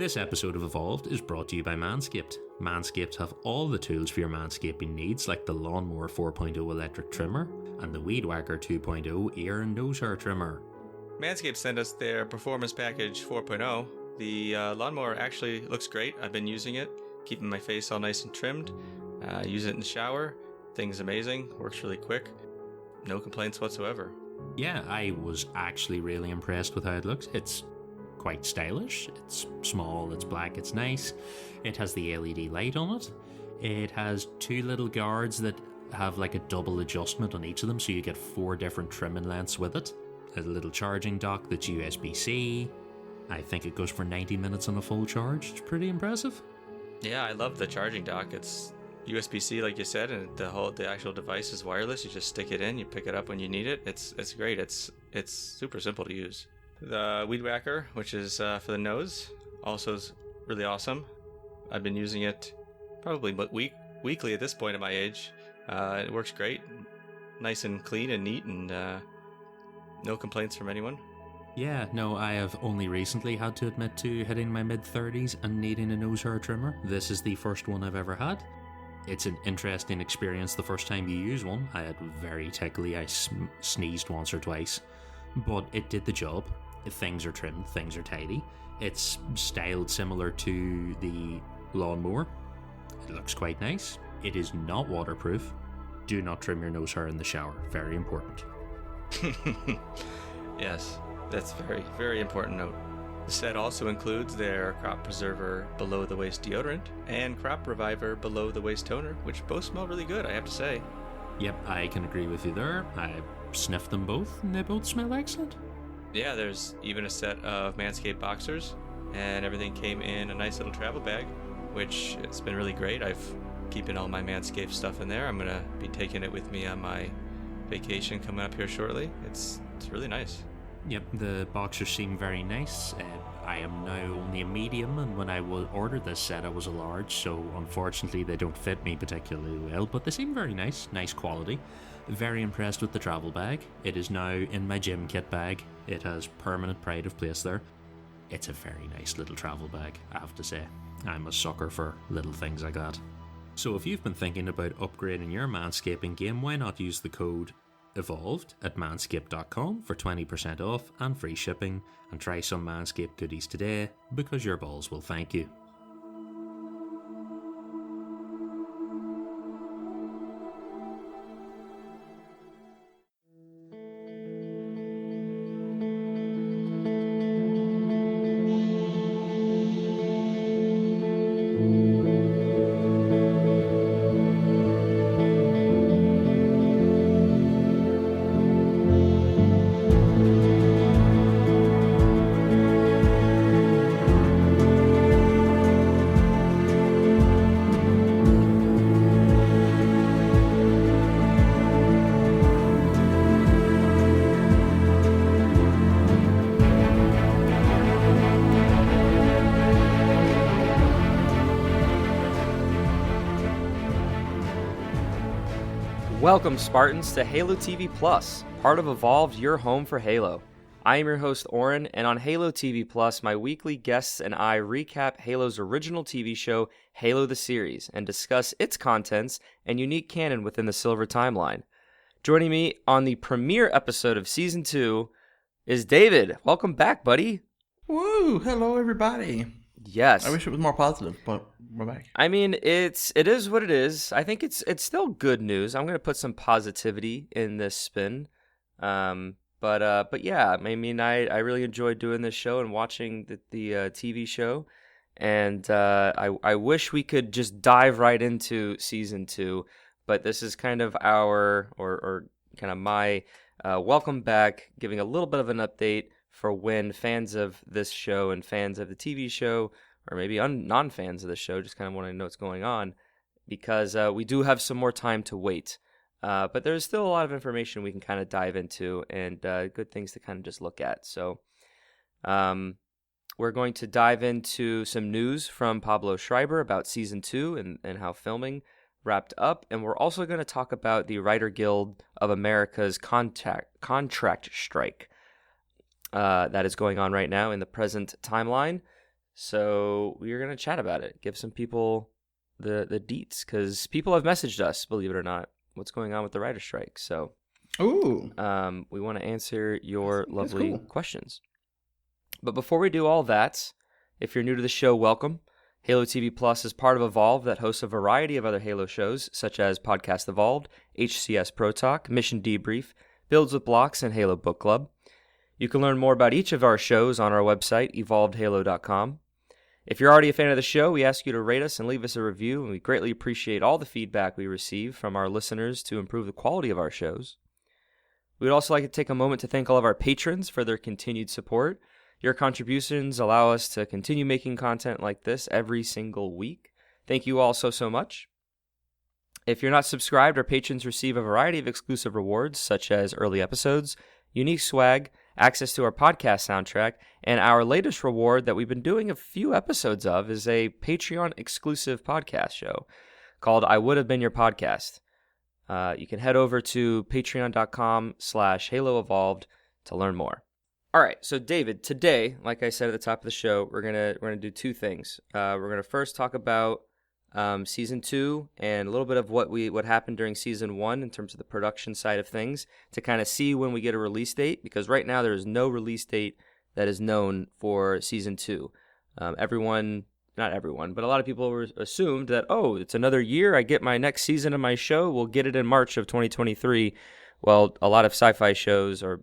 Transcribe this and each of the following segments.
This episode of Evolved is brought to you by Manscaped. Manscaped have all the tools for your manscaping needs, like the Lawnmower 4.0 electric trimmer and the Weed Whacker 2.0 ear and nose hair trimmer. Manscaped sent us their Performance Package 4.0. The lawnmower actually looks great. I've been using it, keeping my face all nice and trimmed. Use it in the shower. Thing's amazing. Works really quick. No complaints whatsoever. Yeah, I was actually really impressed with how it looks. It's quite stylish. It's small, it's black, it's nice. It has the LED light on it. It has two little guards that have like a double adjustment on each of them, so you get 4 different trimming lengths with it. A little charging dock that's USB-C. I think it goes for 90 minutes on a full charge. It's pretty impressive. Yeah, I love the charging dock. It's USB-C, like you said, and the actual device is wireless. You just stick it in, you pick it up when you need it. It's great. It's super simple to use. The Weed Whacker, which is for the nose, also is really awesome. I've been using it probably weekly at this point at my age. It works great, nice and clean and neat, and no complaints from anyone. Yeah, no, I have only recently had to admit to hitting my mid-30s and needing a nose hair trimmer. This is the first one I've ever had. It's an interesting experience the first time you use one. I had very tickly, I sneezed once or twice, but it did the job. Things are trimmed, things are tidy. It's styled similar to the lawnmower. It looks quite nice. It is not waterproof. Do not trim your nose hair in the shower. Very important. Yes, that's very, very important note. The set also includes their Crop Preserver Below the Waist deodorant and Crop Reviver Below the Waist toner, which both smell really good, I have to say. Yep, I can agree with you there. I sniffed them both and they both smell excellent. Yeah, there's even a set of Manscaped boxers, and everything came in a nice little travel bag, which it's been really great. I've keeping all my Manscaped stuff in there. I'm gonna be taking it with me on my vacation coming up here shortly. It's really nice. Yep, the boxers seem very nice. I am now only a medium, and when I ordered this set I was a large, so unfortunately they don't fit me particularly well, but they seem very nice quality. Very impressed with the travel bag. It is now in my gym kit bag. It has permanent pride of place there. It's a very nice little travel bag, I have to say. I'm a sucker for little things like that. So if you've been thinking about upgrading your manscaping game, why not use the code EVOLVED at manscaped.com for 20% off and free shipping, and try some Manscaped goodies today, because your balls will thank you. Welcome, Spartans, to Halo TV Plus, part of Evolved, your home for Halo. I am your host, Oran, and on Halo TV Plus, my weekly guests and I recap Halo's original TV show, Halo the Series, and discuss its contents and unique canon within the Silver Timeline. Joining me on the premiere episode of Season 2 is David. Welcome back, buddy. Woo! Hello, everybody. Yes. I wish it was more positive, but we're back. I mean, it is what it is. I think it's still good news. I'm going to put some positivity in this spin. But yeah, I mean, I really enjoyed doing this show and watching the TV show. And I wish we could just dive right into Season 2. But this is kind of or kind of my welcome back, giving a little bit of an update for when fans of this show and fans of the TV show, or maybe non-fans of the show, just kind of want to know what's going on, because we do have some more time to wait. But there's still a lot of information we can kind of dive into, and good things to kind of just look at. So we're going to dive into some news from Pablo Schreiber about Season 2 and how filming wrapped up. And we're also going to talk about the Writer Guild of America's contract strike that is going on right now in the present timeline. So we're going to chat about it, give some people the deets, because people have messaged us, believe it or not, what's going on with the writer strike. So Ooh. we want to answer your That's lovely cool. questions. But before we do all that, if you're new to the show, welcome. Halo TV Plus is part of Evolve that hosts a variety of other Halo shows, such as Podcast Evolved, HCS Pro Talk, Mission Debrief, Builds with Blocks, and Halo Book Club. You can learn more about each of our shows on our website, evolvedhalo.com. If you're already a fan of the show, we ask you to rate us and leave us a review, and we greatly appreciate all the feedback we receive from our listeners to improve the quality of our shows. We would also like to take a moment to thank all of our patrons for their continued support. Your contributions allow us to continue making content like this every single week. Thank you all so much. If you're not subscribed, our patrons receive a variety of exclusive rewards, such as early episodes, unique swag, access to our podcast soundtrack, and our latest reward that we've been doing a few episodes of is a Patreon exclusive podcast show called I Would Have Been Your Podcast. You can head over to patreon.com/Halo Evolved to learn more. All right, so David, today, like I said at the top of the show, we're gonna do two things. We're gonna first talk about season 2 and a little bit of what happened during season 1 in terms of the production side of things to kind of see when we get a release date, because right now there is no release date that is known for season 2. Not everyone, but a lot of people assumed that, oh, it's another year, I get my next season of my show, we'll get it in March of 2023. Well, a lot of sci-fi shows or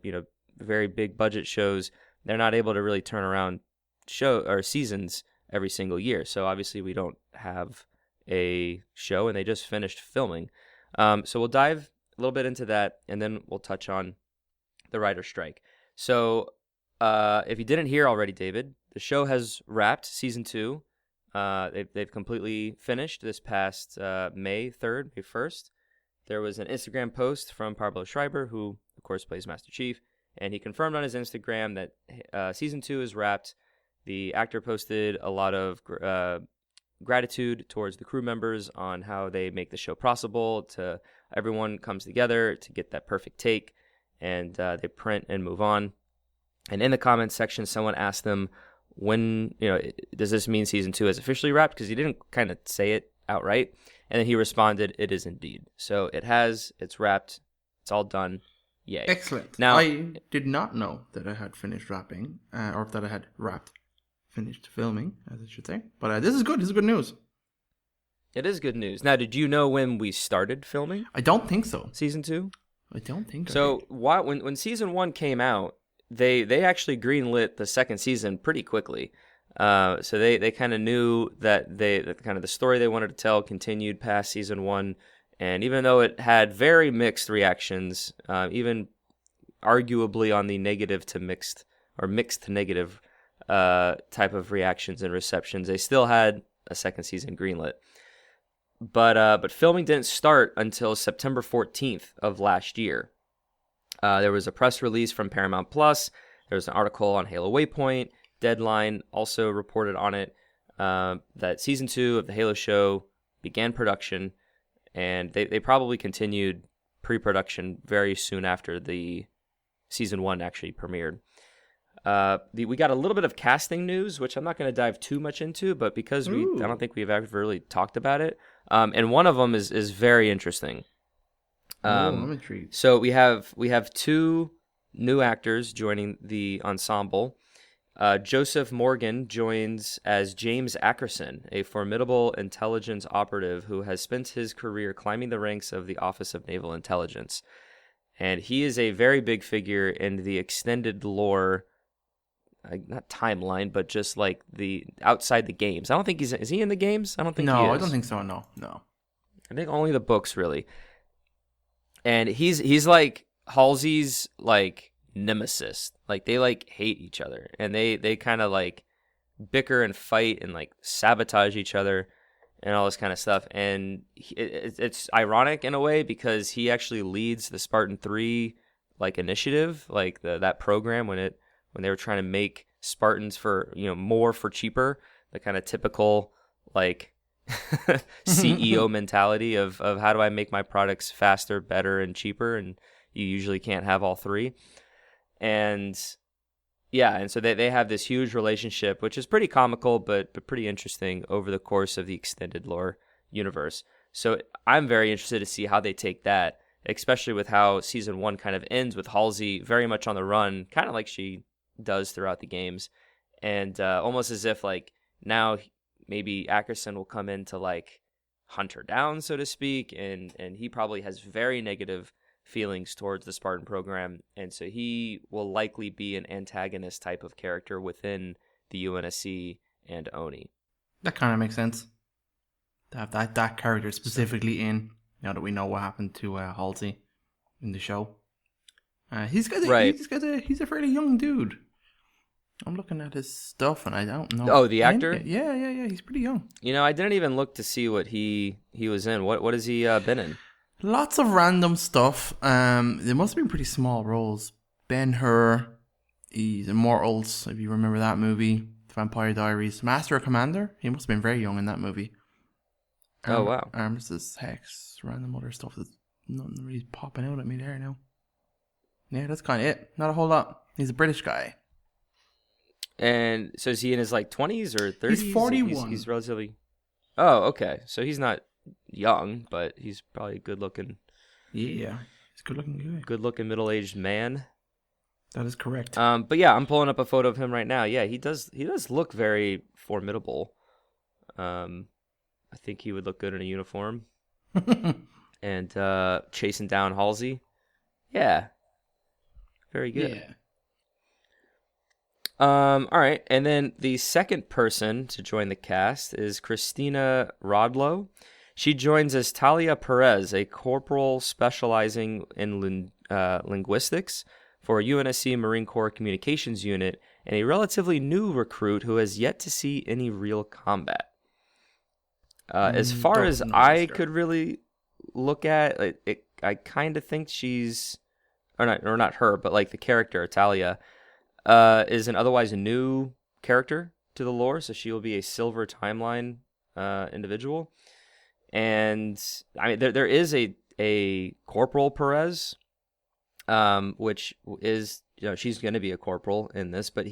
very big budget shows, they're not able to really turn around show or seasons every single year. So obviously we don't have a show, and they just finished filming. So we'll dive a little bit into that, and then we'll touch on the writer's strike. So if you didn't hear already, David, the show has wrapped season 2. They've completely finished this past May 3rd, May 1st. There was an Instagram post from Pablo Schreiber, who of course plays Master Chief, and he confirmed on his Instagram that season 2 is wrapped. The actor posted a lot of gratitude towards the crew members on how they make the show possible. To everyone comes together to get that perfect take, and they print and move on. And in the comments section, someone asked them, when, does this mean season 2 is officially wrapped? Because he didn't kind of say it outright. And then he responded, it is indeed. So it's wrapped, it's all done. Yay. Excellent. Now, I did not know that I had finished wrapping, or that I had finished filming, as I should say. But this is good. This is good news. It is good news. Now, did you know when we started filming I don't think so. season 2? I don't think So when season 1 came out, they actually greenlit the second season pretty quickly. So they kind of knew that the story they wanted to tell continued past season 1. And even though it had very mixed reactions, even arguably on the negative to mixed or mixed to negative type of reactions and receptions, they still had a second season greenlit. But filming didn't start until September 14th of last year. There was a press release from Paramount Plus. There was an article on Halo Waypoint. Deadline also reported on it that season 2 of the Halo show began production. And they probably continued pre-production very soon after the season 1 actually premiered. We got a little bit of casting news, which I'm not going to dive too much into, but because I don't think we've ever really talked about it. And one of them is very interesting. I'm intrigued. So we have 2 new actors joining the ensemble. Joseph Morgan joins as James Ackerson, a formidable intelligence operative who has spent his career climbing the ranks of the Office of Naval Intelligence. And he is a very big figure in the extended lore, not timeline, but just like the outside the games. I don't think is he in the games? I don't think he is. No, I don't think so, no. I think only the books, really. And he's like Halsey's like nemesis. Like they like hate each other, and they kind of like bicker and fight and like sabotage each other and all this kind of stuff. And it's ironic in a way because he actually leads the Spartan 3 like initiative, like that program when they were trying to make Spartans for more for cheaper, the kind of typical like CEO mentality of how do I make my products faster, better, and cheaper, and you usually can't have all 3. And Yeah, and so they have this huge relationship, which is pretty comical, but pretty interesting over the course of the extended lore universe. So I'm very interested to see how they take that, especially with how season 1 kind of ends with Halsey very much on the run, kind of like she does throughout the games, and almost as if like now maybe Ackerson will come in to like hunt her down, so to speak, and he probably has very negative feelings towards the Spartan program, and so he will likely be an antagonist type of character within the UNSC and Oni. That kind of makes sense. To have that character specifically in, now that we know what happened to Halsey in the show. He's a fairly young dude. I'm looking at his stuff and I don't know. Oh, the actor? Yeah. He's pretty young. You know, I didn't even look to see what he was in. What has he been in? Lots of random stuff. They must have been pretty small roles. Ben-Hur, he's Immortals, if you remember that movie. Vampire Diaries. Master Commander, he must have been very young in that movie. Oh, wow. Armistice, Hex, random other stuff that's nothing really popping out at me there now. Yeah, that's kind of it. Not a whole lot. He's a British guy. And so is he in his like 20s or 30s? He's 41. He's relatively... Oh, okay. So he's not young, but he's probably a good-looking... Yeah, he's a good-looking guy. Good-looking middle-aged man. That is correct. But yeah, I'm pulling up a photo of him right now. Yeah, he does look very formidable. I think he would look good in a uniform. And chasing down Halsey. Yeah. Very good. Yeah. All right, and then the second person to join the cast is Christina Rodlow. She joins as Talia Perez, a corporal specializing in linguistics for UNSC Marine Corps Communications Unit, and a relatively new recruit who has yet to see any real combat. As far as I could really look at it, I kind of think she's, or not her, but like the character Talia, is an otherwise new character to the lore, so she will be a silver timeline individual. And I mean, there is a Corporal Perez, which is, she's going to be a corporal in this, but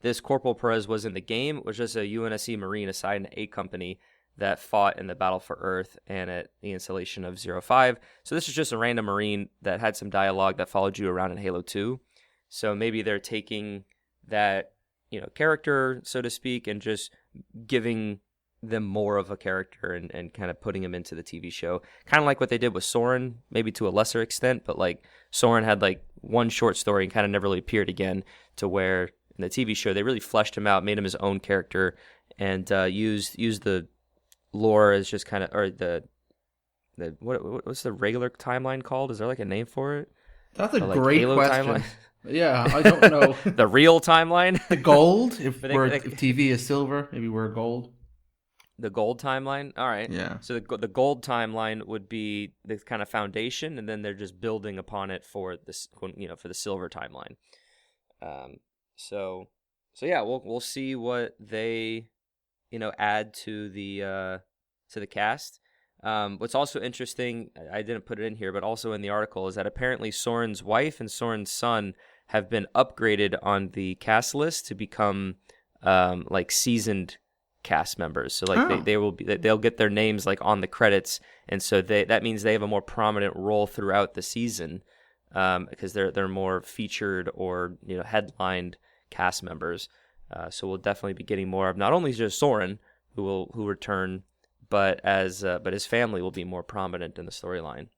this Corporal Perez was in the game, was just a UNSC Marine assigned to A Company that fought in the Battle for Earth and at the installation of 05. So this is just a random Marine that had some dialogue that followed you around in Halo 2. So maybe they're taking that, character, so to speak, and just giving them more of a character and kind of putting him into the TV show. Kind of like what they did with Soren, maybe to a lesser extent, but like Soren had like one short story and kind of never really appeared again, to where in the TV show they really fleshed him out, made him his own character, and used the lore as just kind of, or the what's the regular timeline called? Is there like a name for it? That's a like great Halo question. Timeline? Yeah, I don't know. The real timeline? The gold, if But if TV is silver, maybe we're gold. The gold timeline? All right. Yeah. So the gold timeline would be the kind of foundation, and then they're just building upon it for this, for the silver timeline. So yeah, we'll see what they, add to the cast. What's also interesting, I didn't put it in here, but also in the article, is that apparently Soren's wife and Soren's son have been upgraded on the cast list to become like seasoned cast members. So like they'll get their names like on the credits, and so that means they have a more prominent role throughout the season, because they're more featured or headlined cast members. So we'll definitely be getting more of not only just Soren who return, but his family will be more prominent in the storyline.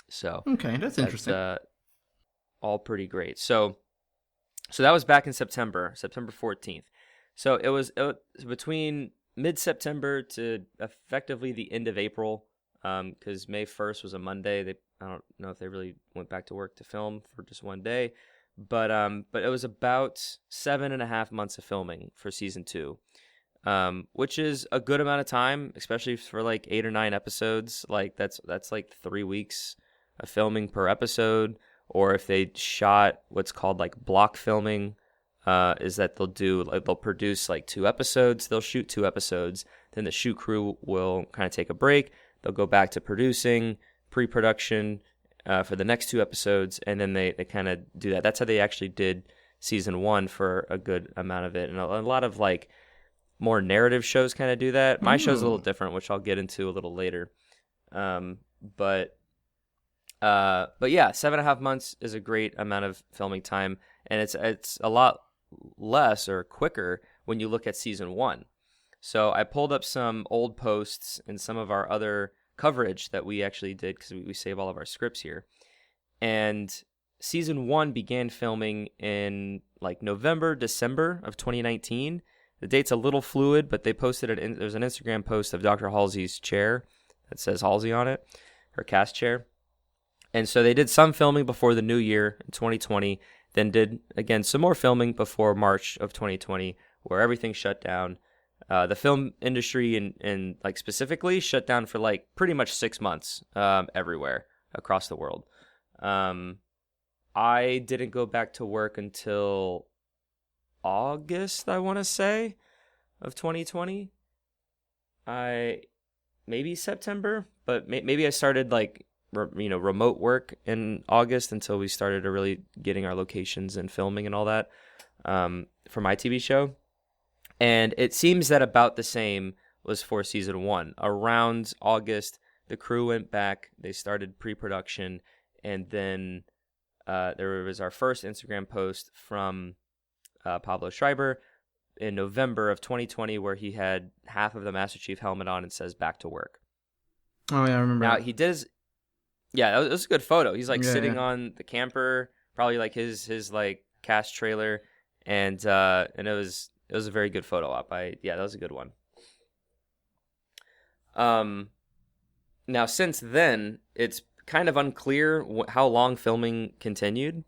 So okay, that's interesting. All pretty great. So that was back in September 14th. So it was between mid-September to effectively the end of April, because May 1st was a Monday. I don't know if they really went back to work to film for just one day, but it was about 7.5 months of filming for season 2. Which is a good amount of time, especially for like 8 or 9 episodes. Like that's like 3 weeks of filming per episode. Or if they shot what's called like block filming, is that they'll produce like 2 episodes. They'll shoot 2 episodes. Then the shoot crew will kind of take a break. They'll go back to producing pre-production for the next 2 episodes, and then they kind of do that. That's how they actually did season 1 for a good amount of it, and a lot of like more narrative shows kind of do that. My show's a little different, which I'll get into a little later. But yeah, 7.5 months is a great amount of filming time, and it's a lot less or quicker when you look at season 1. So I pulled up some old posts and some of our other coverage that we actually did, because we save all of our scripts here. And season 1 began filming in like November, December of 2019. The date's a little fluid, but they posted it. There's an Instagram post of Dr. Halsey's chair that says Halsey on it, her cast chair. And so they did some filming before the new year in 2020, then did, again, some more filming before March of 2020, where everything shut down. The film industry and like specifically shut down for like pretty much 6 months everywhere across the world. I didn't go back to work until August, I want to say, of 2020. Maybe September, but maybe I started like remote work in August until we started to really getting our locations and filming and all that for my TV show. And it seems that about the same was for season 1. Around August, the crew went back, they started pre-production, and then there was our first Instagram post from Pablo Schreiber in November of 2020, where he had half of the Master Chief helmet on and says "back to work." Oh yeah, I remember. Now that. he does. Yeah, it was a good photo. He's like sitting on the camper, probably like his like cast trailer, and it was a very good photo op. That was a good one. Now since then, it's kind of unclear how long filming continued,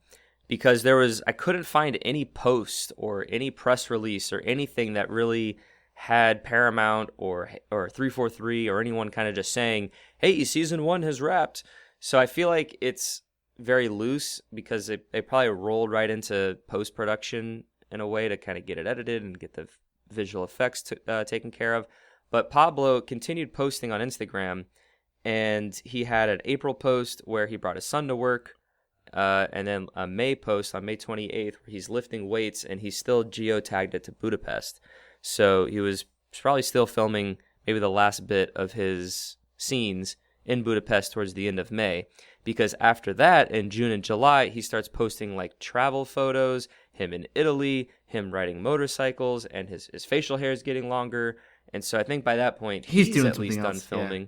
because I couldn't find any post or any press release or anything that really had Paramount or 343 or anyone kind of just saying, hey, season 1 has wrapped. So I feel like it's very loose, because they probably rolled right into post-production in a way to kind of get it edited and get the visual effects taken care of. But Pablo continued posting on Instagram, and he had an April post where he brought his son to work, and then a May post on May 28th where he's lifting weights, and he still geotagged it to Budapest. So he was probably still filming maybe the last bit of his scenes in Budapest towards the end of May, because after that, in June and July, he starts posting like travel photos, him in Italy, him riding motorcycles, and his facial hair is getting longer. And so I think by that point, he's doing at least done else, filming. Yeah.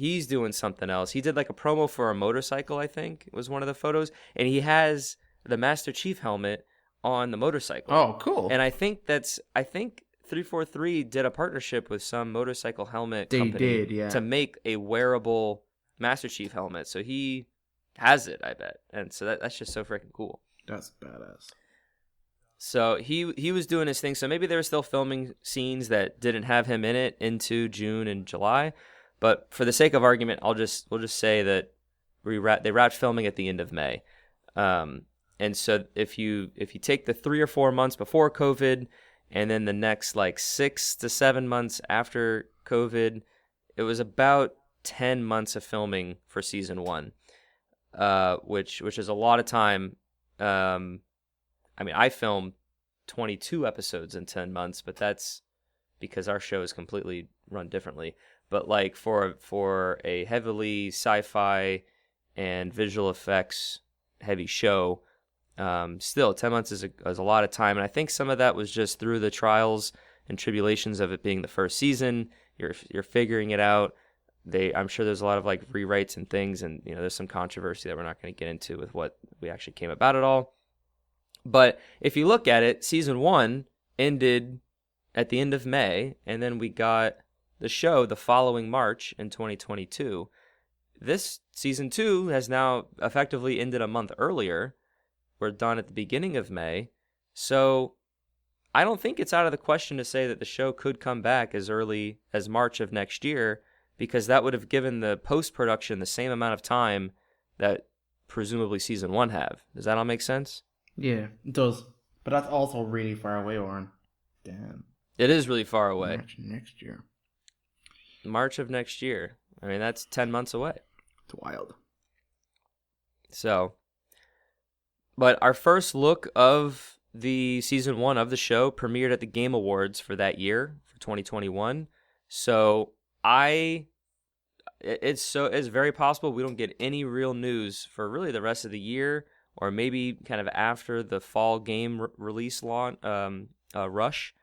He's doing something else. He did like a promo for a motorcycle, I think, was one of the photos. And he has the Master Chief helmet on the motorcycle. Oh, cool. And I think 343 did a partnership with some motorcycle helmet company to make a wearable Master Chief helmet. So he has it, I bet. And so that's just so freaking cool. That's badass. So he was doing his thing. So maybe they were still filming scenes that didn't have him in it into June and July. But for the sake of argument, we'll just say that they wrapped filming at the end of May. And so if you take the 3 or 4 months before COVID, and then the next like 6 to 7 months after COVID, it was about 10 months of filming for season 1, which is a lot of time. I mean, I filmed 22 episodes in 10 months, but that's because our show is completely run differently. But like for a heavily sci-fi and visual effects heavy show, still 10 months is a lot of time. And I think some of that was just through the trials and tribulations of it being the first season. You're figuring it out. I'm sure there's a lot of like rewrites and things, and there's some controversy that we're not going to get into with what we actually came about it all. But if you look at it, season 1 ended at the end of May, and then we got the show the following March in 2022. This season 2 has now effectively ended a month earlier. We're done at the beginning of May. So I don't think it's out of the question to say that the show could come back as early as March of next year, because that would have given the post-production the same amount of time that presumably season 1 have. Does that all make sense? Yeah, it does. But that's also really far away, Oran. Damn. It is really far away. March next year. March of next year. I mean, that's 10 months away. It's wild. So, but our first look of the season 1 of the show premiered at the Game Awards for that year, for 2021. So it's very possible we don't get any real news for really the rest of the year, or maybe kind of after the fall game release launch rush.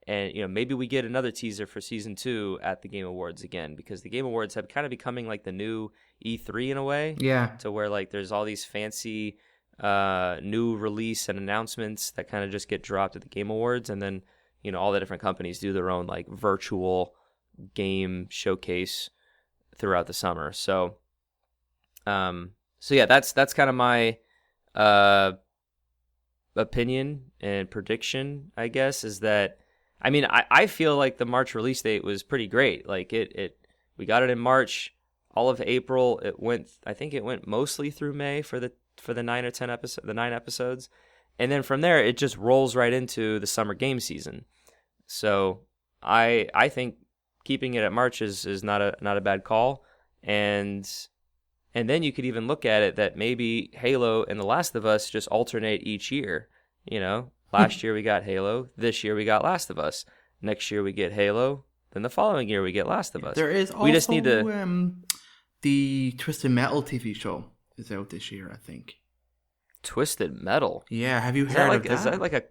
And maybe we get another teaser for season 2 at the Game Awards again, because the Game Awards have kind of becoming like the new E3 in a way. Yeah. To where like there's all these fancy new release and announcements that kind of just get dropped at the Game Awards, and then all the different companies do their own like virtual game showcase throughout the summer. So yeah, that's kind of my opinion and prediction, I guess, is that I feel like the March release date was pretty great. Like we got it in March, all of April. I think it went mostly through May for the 9 or 10 episodes, the 9 episodes, and then from there it just rolls right into the summer game season. So I think keeping it at March is not a bad call, and then you could even look at it that maybe Halo and The Last of Us just alternate each year. Last year we got Halo, this year we got Last of Us, next year we get Halo, then the following year we get Last of Us. There is also we just need to the Twisted Metal TV show is out this year, I think. Twisted Metal. Yeah, have you heard of that? Is that like that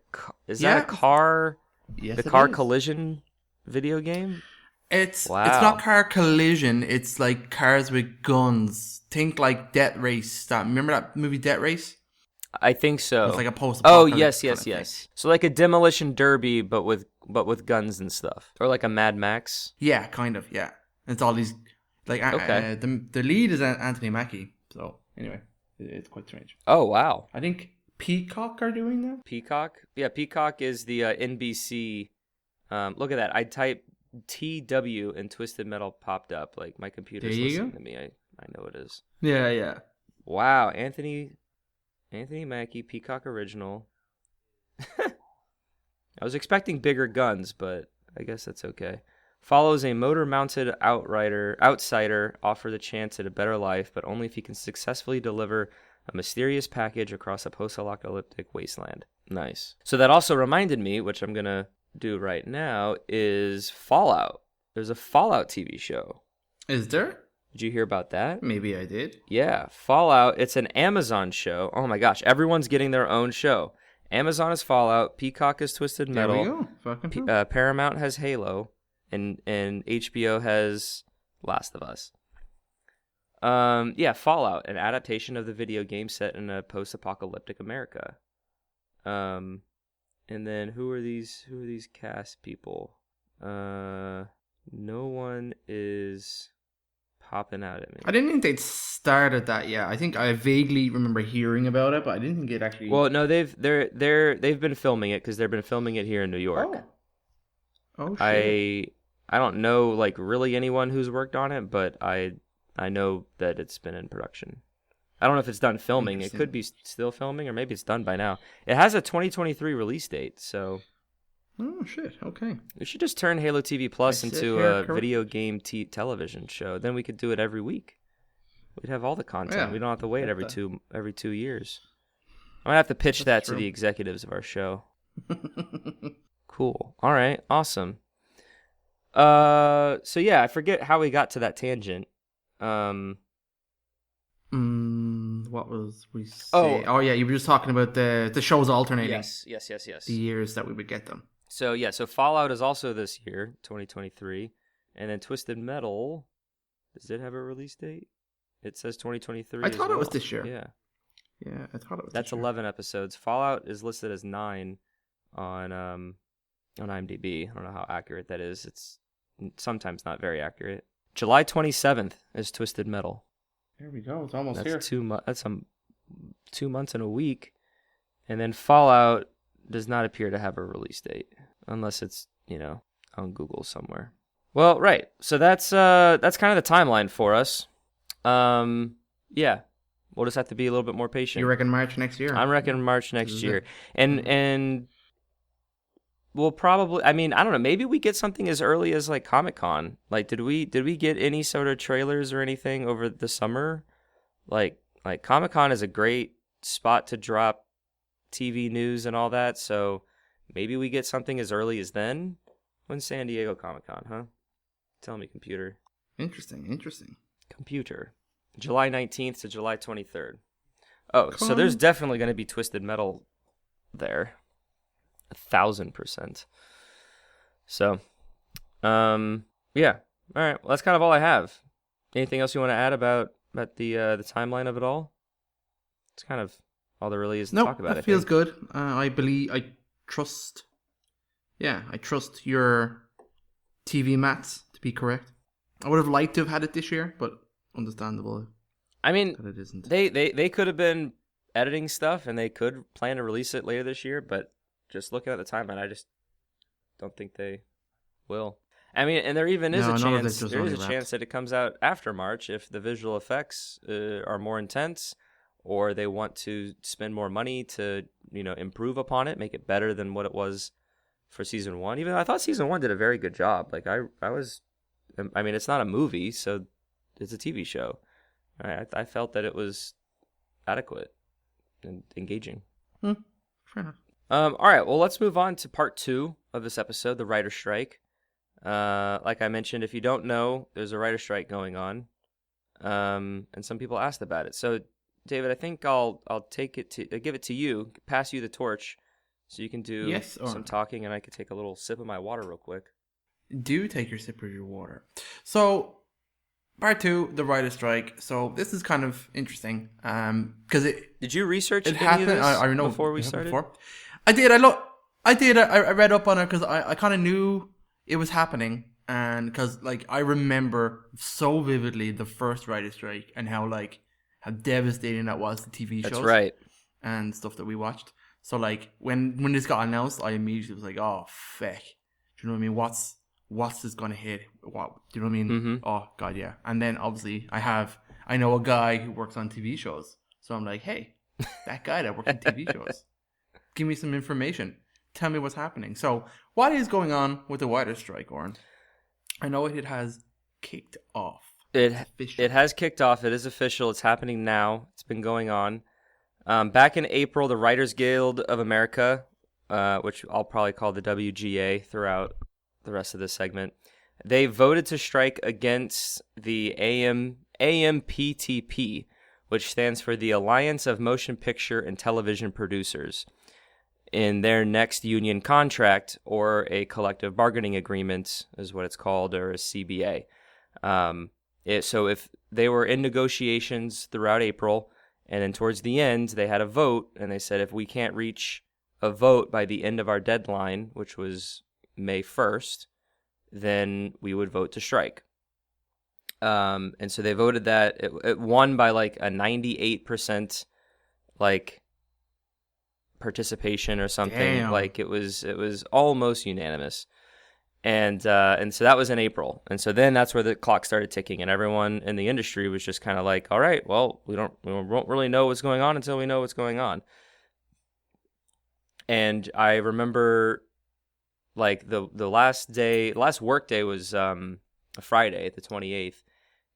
a car? Yes, the car collision video game. It's Wow. It's not car collision. It's like cars with guns. Think like Death Race. Remember that movie Death Race? I think so. It's like a post. Oh yes. So like a demolition derby, but with guns and stuff, or like a Mad Max. Yeah, kind of. Yeah, it's all these like Okay. the lead is Anthony Mackie. So anyway, it's quite strange. Oh wow. I think Peacock are doing that. Peacock. Yeah, Peacock is the NBC. Look at that. I typed TW and Twisted Metal popped up. Like my computer's There you listening go. to me. I know it is. Yeah. Wow, Anthony Mackie, Peacock original. I was expecting bigger guns, but I guess that's okay. Follows a motor-mounted outsider offer the chance at a better life, but only if he can successfully deliver a mysterious package across a post-apocalyptic wasteland. Nice. So that also reminded me, which I'm going to do right now, is Fallout. There's a Fallout TV show. Is there? Did you hear about that? Maybe I did. Yeah, Fallout. It's an Amazon show. Oh my gosh, everyone's getting their own show. Amazon is Fallout, Peacock is Twisted Metal, There we go. Fucking Paramount has Halo, and HBO has Last of Us. Yeah, Fallout, an adaptation of the video game set in a post-apocalyptic America. And then who are these cast people? No one is popping out at me. I didn't think they'd started that yet. I think I vaguely remember hearing about it, but I didn't think it actually. Well, no, they've been filming it because they've been filming it here in New York. Oh shit. I don't know like really anyone who's worked on it, but I know that it's been in production. I don't know if it's done filming. It could be still filming, or maybe it's done by now. It has a 2023 release date, so. Oh shit! Okay. We should just turn Halo TV Plus into a video game television show. Then we could do it every week. We'd have all the content. Yeah, we don't have to wait every 2 years. I'm gonna have to pitch that to the executives of our show. Cool. All right. Awesome. So yeah, I forget how we got to that tangent. What was we saying? Oh yeah, you were just talking about the shows alternating. Yes. The years that we would get them. So yeah, so Fallout is also this year, 2023, and then Twisted Metal. Does it have a release date? It says 2023. I thought it was this year. Yeah, I thought it was. That's 11 episodes. Fallout is listed as 9 on IMDb. I don't know how accurate that is. It's sometimes not very accurate. July 27th is Twisted Metal. There we go. It's almost That's here. That's 2 months and a week, and then Fallout does not appear to have a release date unless it's on Google somewhere. Well, right. So that's kind of the timeline for us. Yeah, we'll just have to be a little bit more patient. You reckon March next year? I'm reckoning March next year, and we'll probably. I mean, I don't know. Maybe we get something as early as like Comic-Con. Like, did we get any sort of trailers or anything over the summer? Like Comic-Con is a great spot to drop TV news and all that. So maybe we get something as early as then. When's San Diego Comic-Con, huh? Tell me, computer. Interesting. Computer. July 19th to July 23rd. Oh, so there's definitely going to be Twisted Metal there. 1,000%. So, yeah. All right. Well, that's kind of all I have. Anything else you want to add about the timeline of it all? It's kind of all there really is to talk about. That feels good. I trust your TV maths to be correct. I would have liked to have had it this year, but understandable. I mean, that it isn't. They could have been editing stuff, and they could plan to release it later this year, but just looking at the timeline, I just don't think they will. I mean, and there even is a chance. There is a chance that it comes out after March if the visual effects are more intense, or they want to spend more money to improve upon it, make it better than what it was for season 1. Even though I thought season 1 did a very good job. Like I mean, it's not a movie, so it's a TV show. I felt that it was adequate and engaging. Fair enough. All right, well, let's move on to part 2 of this episode, the writer's strike. Like I mentioned, if you don't know, there's a writer's strike going on, and some people asked about it. So, David, I think I'll give it to you, pass you the torch, so you can do some talking, and I can take a little sip of my water real quick. Do take your sip of your water. So, part 2, the writer's strike. So this is kind of interesting, because Did you research it any happened? of this I know before we started? I did. I did. I read up on it because I kind of knew it was happening, and because I remember so vividly the first writer's strike and how devastating that was to TV shows. That's right. And stuff that we watched. So when this got announced, I immediately was like, oh feck. Do you know what I mean? What's this gonna hit? What do you know what I mean? Mm-hmm. Oh god, yeah. And then obviously I know a guy who works on TV shows, so I'm like, hey, that guy that works on TV shows, give me some information. Tell me what's happening. So what is going on with the writer's strike, Oran? I know it has kicked off. It has kicked off. It is official. It's happening now. It's been going on. Back in April, the Writers Guild of America, which I'll probably call the WGA throughout the rest of this segment, they voted to strike against the AMPTP, which stands for the Alliance of Motion Picture and Television Producers, in their next union contract, or a collective bargaining agreement is what it's called, or a CBA. So if they were in negotiations throughout April, and then towards the end they had a vote, and they said if we can't reach a vote by the end of our deadline, which was May 1st, then we would vote to strike. And so they voted that. It won by a 98% participation or something. Damn. It was almost unanimous. And so that was in April. And so then that's where the clock started ticking, and everyone in the industry was just kind of like, all right, well, we won't really know what's going on until we know what's going on. And I remember the last work day was a Friday, the 28th.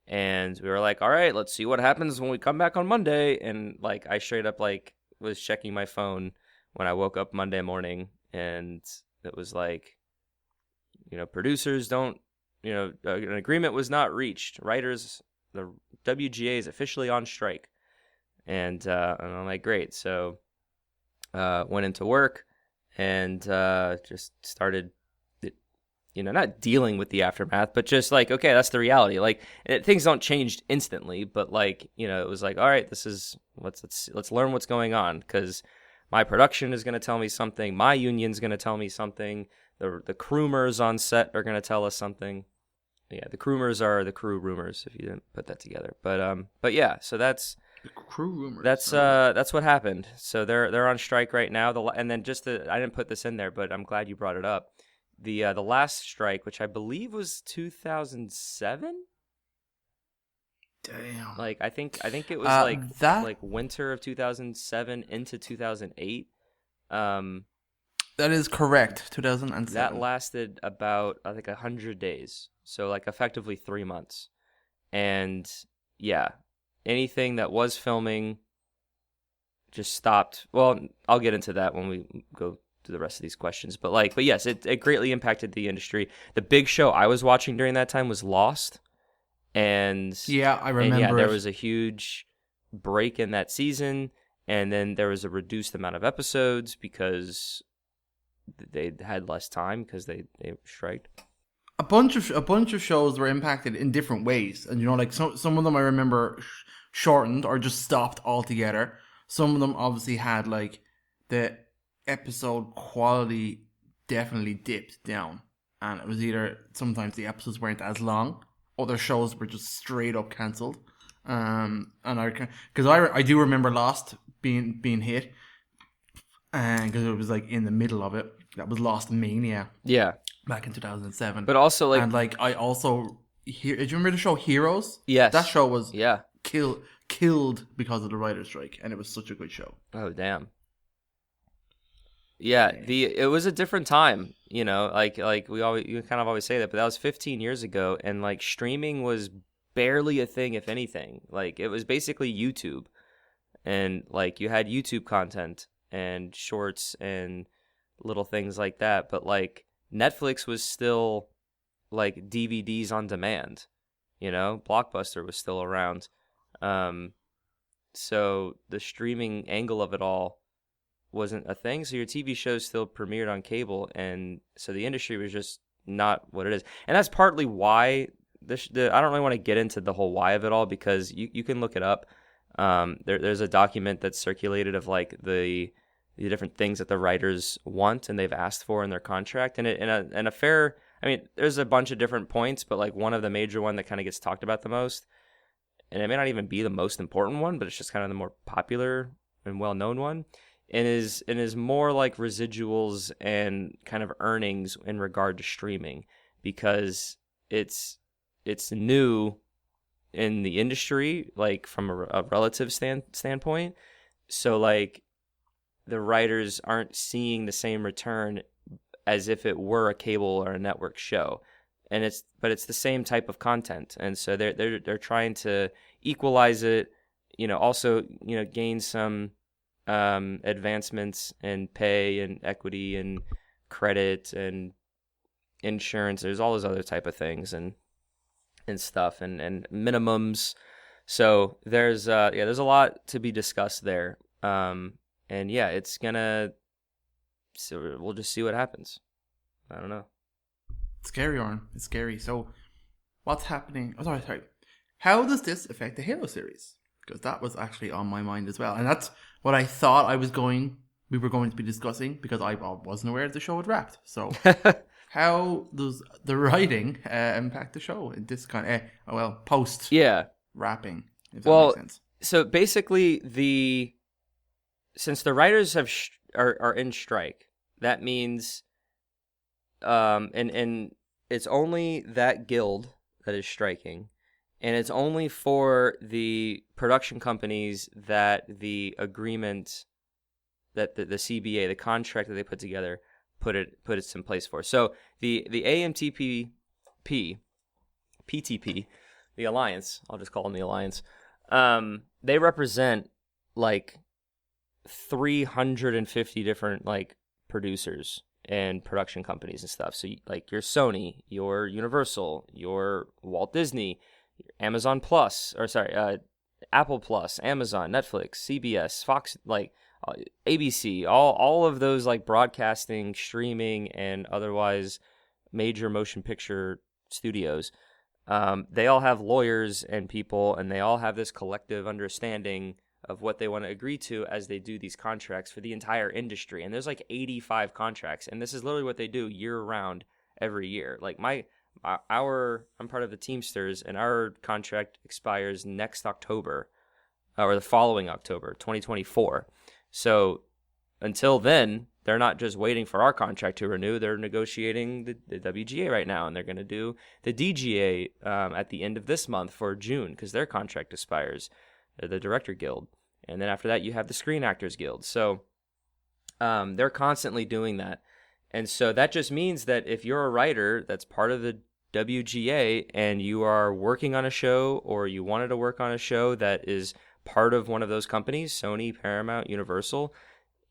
And we were like, all right, let's see what happens when we come back on Monday. And I straight up was checking my phone when I woke up Monday morning, and it was producers don't, an agreement was not reached. Writers, the WGA is officially on strike. And I'm like, great. So went into work and just started, not dealing with the aftermath, but just okay, that's the reality. Things don't change instantly, but it was all right, this is let's learn what's going on, because my production is going to tell me something, my union's going to tell me something, the crewmers on set are going to tell us something. Yeah, the crewmers are the crew rumors, if you didn't put that together. But yeah, so that's the crew rumors. That's what happened. So they're on strike right now. And then I didn't put this in there, but I'm glad you brought it up. The last strike, which I believe was 2007. Damn. I think it was that winter of 2007 into 2008. That is correct. 2007. That lasted about 100 days. So effectively 3 months. And yeah, anything that was filming just stopped. Well, I'll get into that when we go to the rest of these questions. But yes, it greatly impacted the industry. The big show I was watching during that time was Lost. And yeah, I remember. And yeah, there was a huge break in that season, and then there was a reduced amount of episodes because they had less time because they striked. A bunch of shows were impacted in different ways, and like some of them I remember shortened or just stopped altogether. Some of them obviously had like the episode quality definitely dipped down, and it was either sometimes the episodes weren't as long. Other shows were just straight up cancelled, and I do remember Lost being hit, and because it was like in the middle of it. That was Lost Mania. Yeah, back in 2007. But also I also did you remember the show Heroes? Yes, that show was killed because of the writer's strike, and it was such a good show. Oh damn. Yeah, it was a different time, you kind of always say that, but that was 15 years ago, and like streaming was barely a thing, if anything. Like it was basically YouTube, and like you had YouTube content and shorts and little things like that, but like Netflix was still like DVDs on demand, Blockbuster was still around, so the streaming angle of it all wasn't a thing. So your TV shows still premiered on cable, and so the industry was just not what it is. And that's partly why I don't really want to get into the whole why of it all, because you can look it up. There's a document that's circulated of like the different things that the writers want and they've asked for in their contract, and a fair. I mean, there's a bunch of different points, but like one of the major one that kind of gets talked about the most, and it may not even be the most important one, but it's just kind of the more popular and well-known one. And is more like residuals and kind of earnings in regard to streaming, because it's new in the industry, like from a relative standpoint. So like the writers aren't seeing the same return as if it were a cable or a network show, but it's the same type of content, and so they're trying to equalize it. Also gain some advancements in pay and equity and credit and insurance. There's all those other type of things and stuff and minimums. So there's a lot to be discussed there. And yeah, it's gonna. So we'll just see what happens. I don't know. It's scary, Oran. It's scary. So what's happening? Oh, sorry. How does this affect the Halo series? Because that was actually on my mind as well, and that's what I thought we were going to be discussing, because I wasn't aware the show had wrapped. So how does the writing impact the show in this kind of post wrapping? If that makes sense. So basically since the writers are in strike, that means and it's only that guild that is striking. And it's only for the production companies that the agreement, that the CBA, the contract that they put together, put it in place for. So the AMTP, PTP, the Alliance, I'll just call them the Alliance, they represent like 350 different like producers and production companies and stuff. So like your Sony, your Universal, your Walt Disney, Amazon Plus, Apple Plus, Amazon, Netflix, CBS, Fox, like ABC, all of those like broadcasting, streaming, and otherwise major motion picture studios. They all have lawyers and people, and they all have this collective understanding of what they want to agree to as they do these contracts for the entire industry. And there's like 85 contracts, and this is literally what they do year round every year. Like I'm part of the Teamsters, and our contract expires next October, or the following October, 2024. So until then, they're not just waiting for our contract to renew. They're negotiating the WGA right now, and they're going to do the DGA at the end of this month for June, because their contract expires, the Director Guild. And then after that, you have the Screen Actors Guild. So they're constantly doing that. And so that just means that if you're a writer that's part of the WGA and you are working on a show, or you wanted to work on a show that is part of one of those companies, Sony, Paramount, Universal,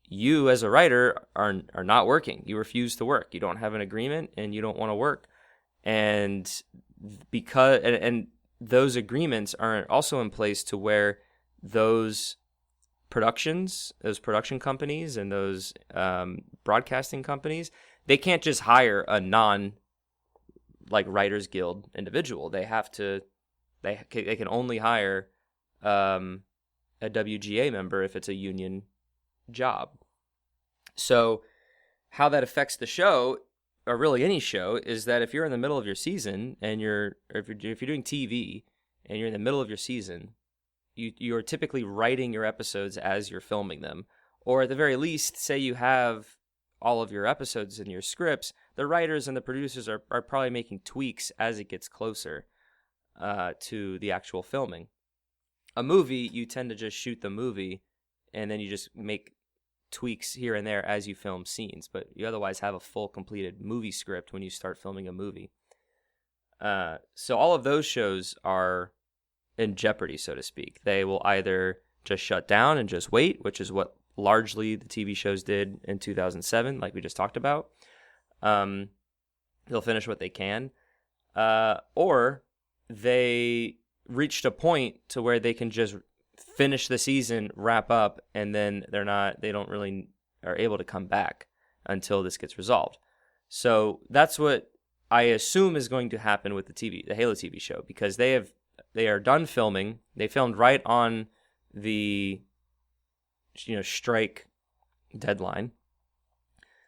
you as a writer are not working. You refuse to work. You don't have an agreement and you don't want to work. And and those agreements are also in place to where those production companies and those broadcasting companies, they can't just hire a Writers Guild individual. They can only hire a WGA member if it's a union job. So how that affects the show, or really any show, is that if you're in the middle of your season and if you're doing TV and you're in the middle of your season, you're typically writing your episodes as you're filming them. Or at the very least, say you have all of your episodes in your scripts, the writers and the producers are probably making tweaks as it gets closer to the actual filming. A movie, you tend to just shoot the movie and then you just make tweaks here and there as you film scenes, but you otherwise have a full completed movie script when you start filming a movie. So all of those shows are in jeopardy, so to speak. They will either just shut down and just wait, which is what largely the TV shows did in 2007, like we just talked about. They'll finish what they can, or they reached a point to where they can just finish the season, wrap up, and then they don't really are able to come back until this gets resolved. So that's what I assume is going to happen with the Halo TV show, because they are done filming. They filmed right on the strike deadline.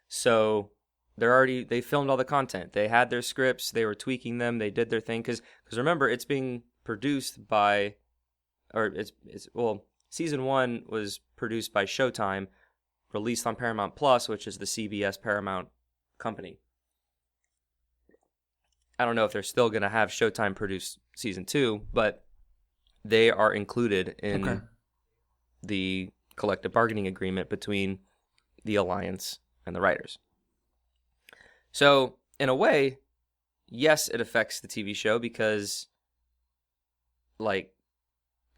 So they filmed all the content. They had their scripts, they were tweaking them, they did their thing, because remember, it's being produced by, season 1 was produced by Showtime, released on Paramount Plus, which is the CBS Paramount company. I don't know if they're still going to have Showtime produce season 2, but they are included in the collective bargaining agreement between the Alliance and the writers. So, in a way, yes, it affects the TV show because,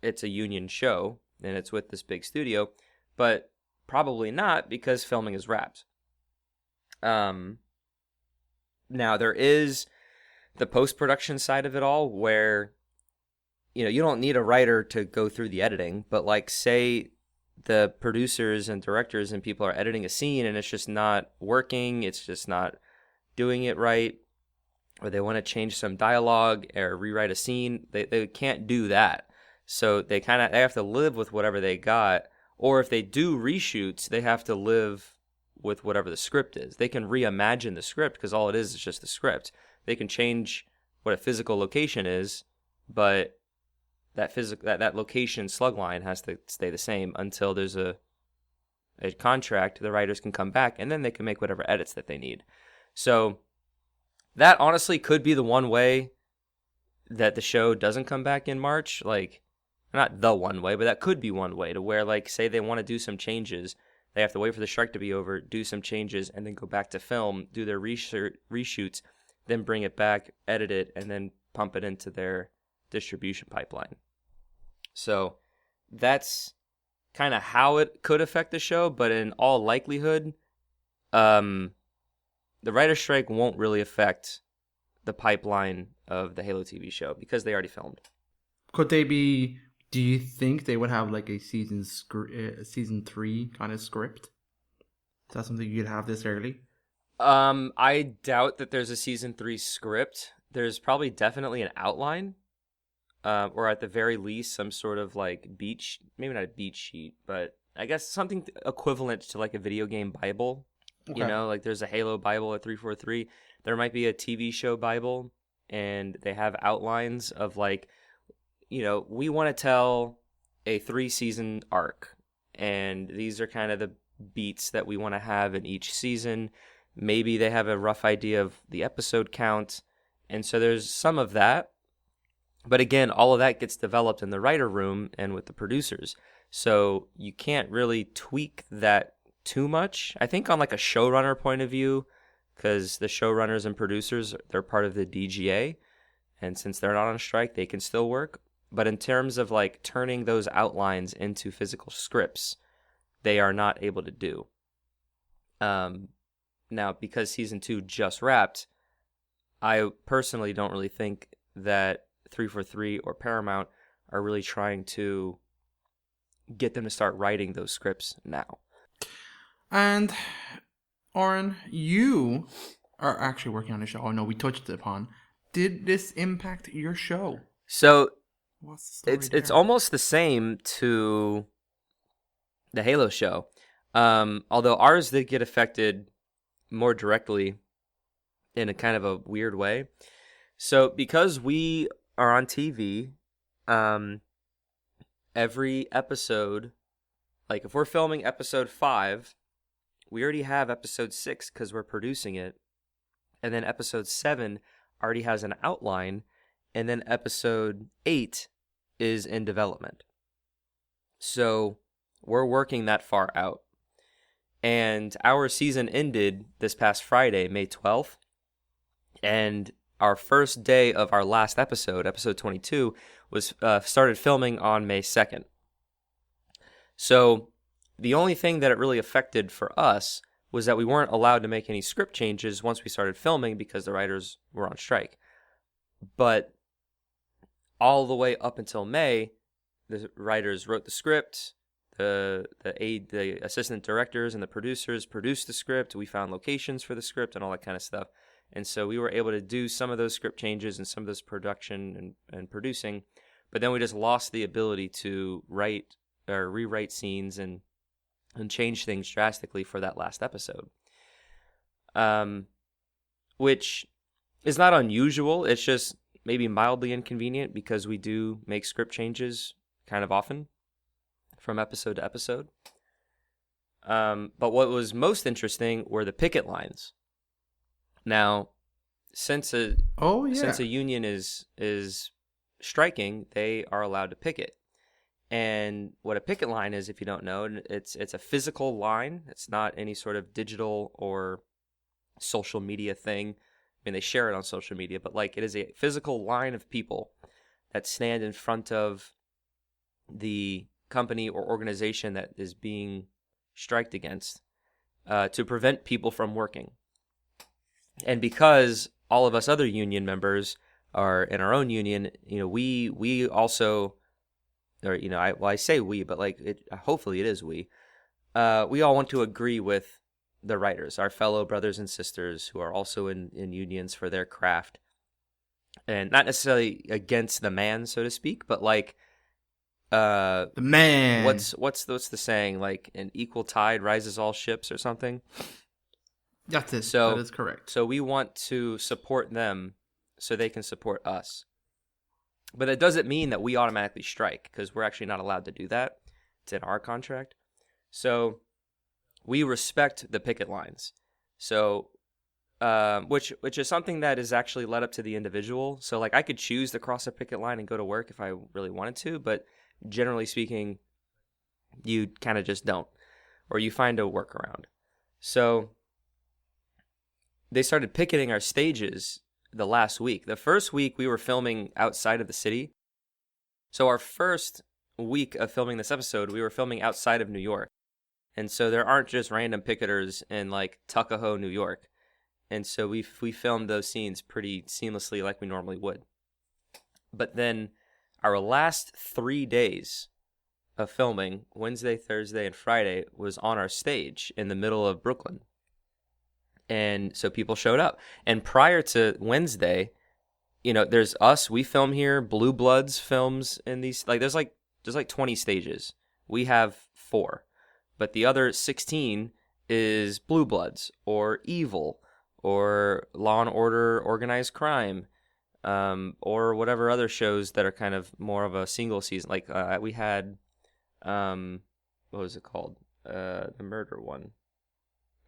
it's a union show and it's with this big studio, but probably not, because filming is wrapped. Now, there is the post-production side of it all where, you don't need a writer to go through the editing, but say the producers and directors and people are editing a scene and it's just not working, it's just not doing it right, or they want to change some dialogue or rewrite a scene, they can't do that. So they have to live with whatever they got, or if they do reshoots, they have to live with whatever the script is. They can reimagine the script because all it is just the script. They can change what a physical location is, but that location slug line has to stay the same until there's a contract. The writers can come back and then they can make whatever edits that they need. So that honestly could be the one way that the show doesn't come back in March. Not the one way, but that could be one way, to where, say they want to do some changes. They have to wait for the strike to be over, do some changes, and then go back to film, do their reshoots, then bring it back, edit it, and then pump it into their distribution pipeline. So that's kind of how it could affect the show, but in all likelihood, the writer's strike won't really affect the pipeline of the Halo TV show because they already filmed. Could they be? Do you think they would have a season 3 kind of script? Is that something you'd have this early? I doubt that there's a season 3 script. There's probably definitely an outline, or at the very least some sort of maybe not a beat sheet, but I guess something equivalent to a video game Bible. Okay. There's a Halo Bible at 343. There might be a TV show Bible, and they have outlines of we want to tell a 3-season arc, and these are kind of the beats that we want to have in each season. Maybe they have a rough idea of the episode count, and so there's some of that. But again, all of that gets developed in the writer room and with the producers, so you can't really tweak that too much. I think on a showrunner point of view, because the showrunners and producers, they're part of the DGA, and since they're not on strike, they can still work. But in terms of like turning those outlines into physical scripts, they are not able to do. Now, because season 2 just wrapped, I personally don't really think that 343 or Paramount are really trying to get them to start writing those scripts now. And Oren, you are actually working on a show. I know we touched upon. Did this impact your show? So what's the story it's there? almost the same to the Halo show. Although ours did get affected more directly in a kind of a weird way. So because we are on TV, every episode, like if we're filming episode 5, we already have episode 6 because we're producing it. And then episode 7 already has an outline. And then episode 8 is in development. So we're working that far out. And our season ended this past Friday, May 12th. And our first day of our last episode, episode 22, was started filming on May 2nd. So the only thing that it really affected for us was that we weren't allowed to make any script changes once we started filming because the writers were on strike. But all the way up until May, the writers wrote the script. The assistant directors and the producers produced the script. We found locations for the script and all that kind of stuff. And so we were able to do some of those script changes and some of those production and producing. But then we just lost the ability to write or rewrite scenes and change things drastically for that last episode. Which is not unusual. It's just maybe mildly inconvenient because we do make script changes kind of often from episode to episode. But what was most interesting were the picket lines. Now, since a union is striking, they are allowed to picket. And what a picket line is, if you don't know, it's a physical line. It's not any sort of digital or social media thing. I mean, they share it on social media, but like it is a physical line of people that stand in front of the company or organization that is being striked against to prevent people from working. And because all of us other union members are in our own union, we also, or I say we, but like hopefully it is we all want to agree with the writers, our fellow brothers and sisters who are also in unions for their craft, and not necessarily against the man, so to speak, but like the man. What's the saying? Like an equal tide rises all ships or something. That's it. So that is correct. So we want to support them so they can support us. But that doesn't mean that we automatically strike because we're actually not allowed to do that. It's in our contract. So we respect the picket lines. So which is something that is actually led up to the individual. So like I could choose to cross a picket line and go to work if I really wanted to, but generally speaking, you kind of just don't, or you find a workaround. So they started picketing our stages the last week. The first week we were filming outside of the city. So our first week of filming this episode, we were filming outside of New York. And so there aren't just random picketers in like Tuckahoe, New York. And so we filmed those scenes pretty seamlessly like we normally would. But then our last 3 days of filming, Wednesday, Thursday, and Friday, was on our stage in the middle of Brooklyn. And so people showed up. And prior to Wednesday, there's us, we film here, Blue Bloods films in these, like there's like 20 stages. We have 4. But the other 16 is Blue Bloods or Evil or Law and Order Organized Crime, or whatever other shows that are kind of more of a single season. Like we had, what was it called? The murder one.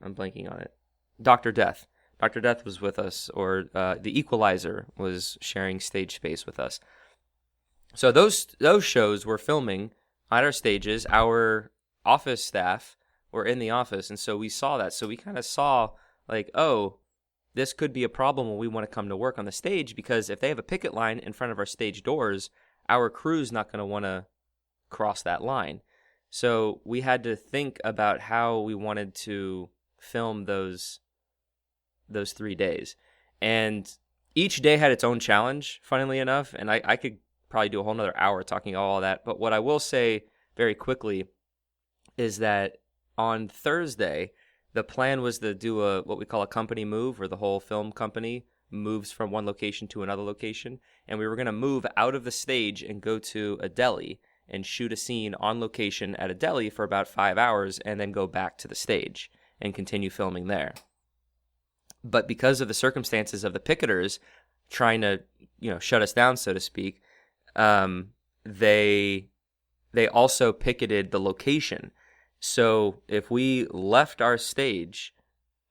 I'm blanking on it. Dr. Death. Dr. Death was with us, or The Equalizer was sharing stage space with us. So those shows were filming at our stages. Our office staff were in the office, and so we saw that. So we kind of saw, like, oh, this could be a problem when we want to come to work on the stage, because if they have a picket line in front of our stage doors, our crew's not going to want to cross that line. So we had to think about how we wanted to film those 3 days. And each day had its own challenge, funnily enough, and I could probably do a whole nother hour talking all that. But what I will say very quickly is that on Thursday, the plan was to do what we call a company move, where the whole film company moves from one location to another location. And we were going to move out of the stage and go to a deli and shoot a scene on location at a deli for about 5 hours and then go back to the stage and continue filming there. But because of the circumstances of the picketers trying to, shut us down, so to speak, they also picketed the location. So if we left our stage,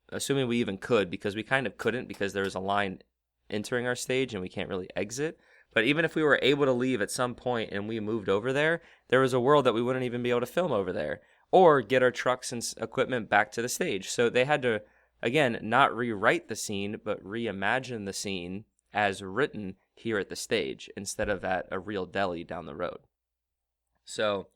assuming we even could, because we kind of couldn't because there was a line entering our stage and we can't really exit. But even if we were able to leave at some point and we moved over there, there was a world that we wouldn't even be able to film over there or get our trucks and equipment back to the stage. So they had to, again, not rewrite the scene, but reimagine the scene as written here at the stage instead of at a real deli down the road. So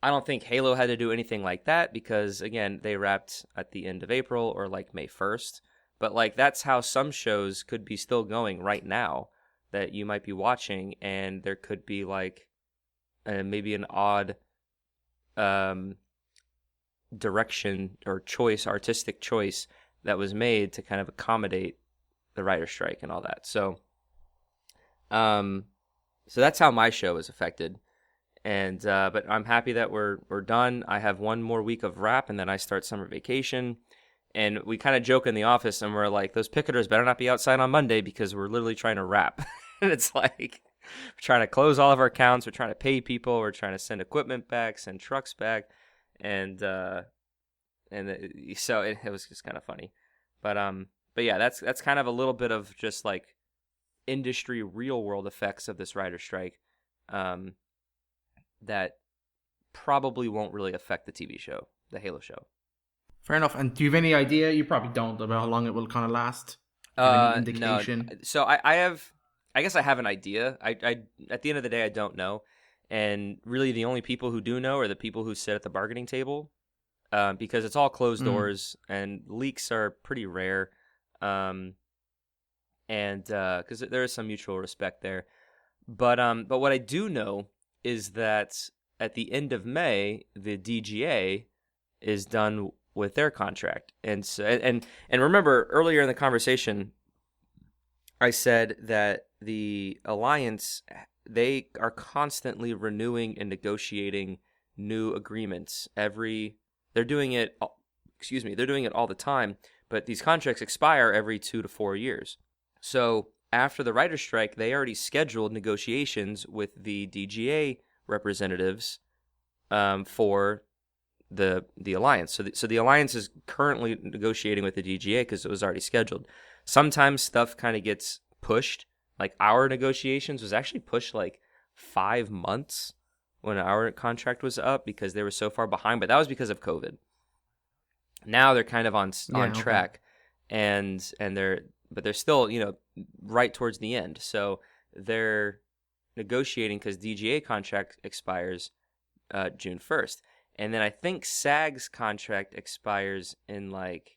I don't think Halo had to do anything like that because, again, they wrapped at the end of April or like May 1st. But that's how some shows could be still going right now that you might be watching, and there could be maybe an odd direction or artistic choice that was made to kind of accommodate the writer's strike and all that. So that's how my show is affected. And but I'm happy that we're done. I have one more week of wrap, and then I start summer vacation. And we kind of joke in the office, and we're like, those picketers better not be outside on Monday because we're literally trying to wrap. And it's like, we're trying to close all of our accounts. We're trying to pay people. We're trying to send equipment back, send trucks back. So it was just kind of funny. But yeah, that's kind of a little bit of just like industry real world effects of this writer strike that probably won't really affect the TV show, the Halo show. Fair enough. And do you have any idea? You probably don't, about how long it will kind of last? Any indication? No. So I guess I have an idea. I at the end of the day, I don't know. And really the only people who do know are the people who sit at the bargaining table, because it's all closed doors and leaks are pretty rare. And because there is some mutual respect there. But what I do know is that at the end of May, the DGA is done with their contract. And so, and remember earlier in the conversation, I said that the Alliance, they are constantly renewing and negotiating new agreements. They're doing it all the time, but these contracts expire every 2 to 4 years. So after the writer's strike, they already scheduled negotiations with the DGA representatives for the Alliance. So the Alliance is currently negotiating with the DGA because it was already scheduled. Sometimes stuff kind of gets pushed. Like our negotiations was actually pushed like 5 months when our contract was up because they were so far behind, but that was because of COVID. Now they're kind of on track, and they're still right towards the end. So they're negotiating because DGA contract expires June 1st. And then I think SAG's contract expires in like